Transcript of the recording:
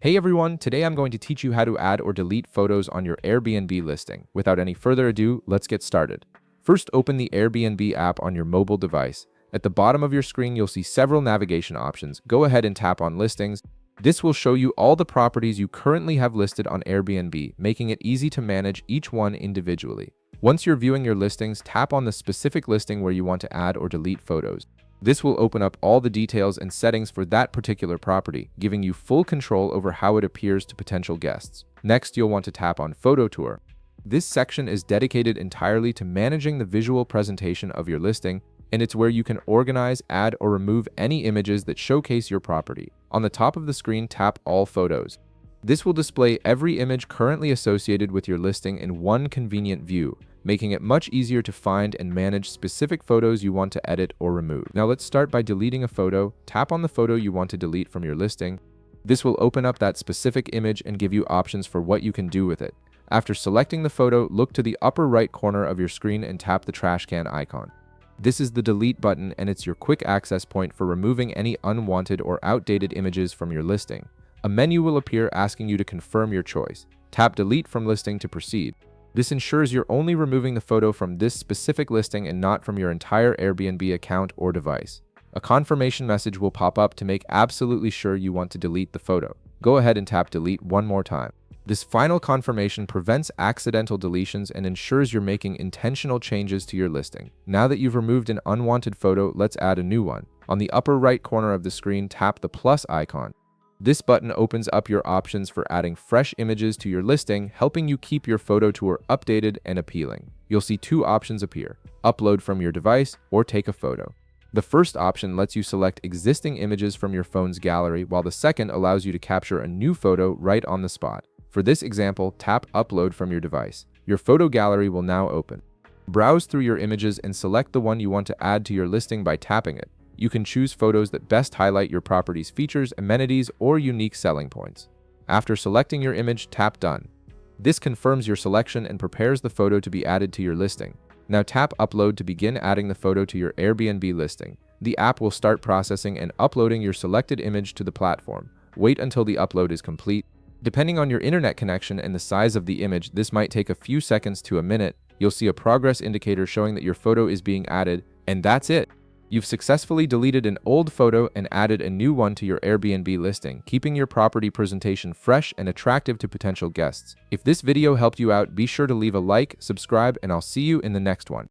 Hey everyone, today I'm going to teach you how to add or delete photos on your Airbnb listing. Without any further ado, let's get started. First, open the Airbnb app on your mobile device. At the bottom of your screen, you'll see several navigation options. Go ahead and tap on Listings. This will show you all the properties you currently have listed on Airbnb, making it easy to manage each one individually. Once you're viewing your listings, tap on the specific listing where you want to add or delete photos. This will open up all the details and settings for that particular property, giving you full control over how it appears to potential guests. Next, you'll want to tap on Photo Tour. This section is dedicated entirely to managing the visual presentation of your listing, and it's where you can organize, add, or remove any images that showcase your property. On the top of the screen, tap All Photos. This will display every image currently associated with your listing in one convenient view, making it much easier to find and manage specific photos you want to edit or remove. Now let's start by deleting a photo. Tap on the photo you want to delete from your listing. This will open up that specific image and give you options for what you can do with it. After selecting the photo, look to the upper right corner of your screen and tap the trash can icon. This is the delete button, and it's your quick access point for removing any unwanted or outdated images from your listing. A menu will appear asking you to confirm your choice. Tap Delete from Listing to proceed. This ensures you're only removing the photo from this specific listing and not from your entire Airbnb account or device. A confirmation message will pop up to make absolutely sure you want to delete the photo. Go ahead and tap Delete one more time. This final confirmation prevents accidental deletions and ensures you're making intentional changes to your listing. Now that you've removed an unwanted photo, let's add a new one. On the upper right corner of the screen, tap the plus icon. This button opens up your options for adding fresh images to your listing, helping you keep your photo tour updated and appealing. You'll see two options appear: upload from your device or take a photo. The first option lets you select existing images from your phone's gallery, while the second allows you to capture a new photo right on the spot. For this example, tap Upload from your device. Your photo gallery will now open. Browse through your images and select the one you want to add to your listing by tapping it. You can choose photos that best highlight your property's features, amenities, or unique selling points. After selecting your image, tap Done. This confirms your selection and prepares the photo to be added to your listing. Now tap Upload to begin adding the photo to your Airbnb listing. The app will start processing and uploading your selected image to the platform. Wait until the upload is complete. Depending on your internet connection and the size of the image, this might take a few seconds to a minute. You'll see a progress indicator showing that your photo is being added, and that's it. You've successfully deleted an old photo and added a new one to your Airbnb listing, keeping your property presentation fresh and attractive to potential guests. If this video helped you out, be sure to leave a like, subscribe, and I'll see you in the next one.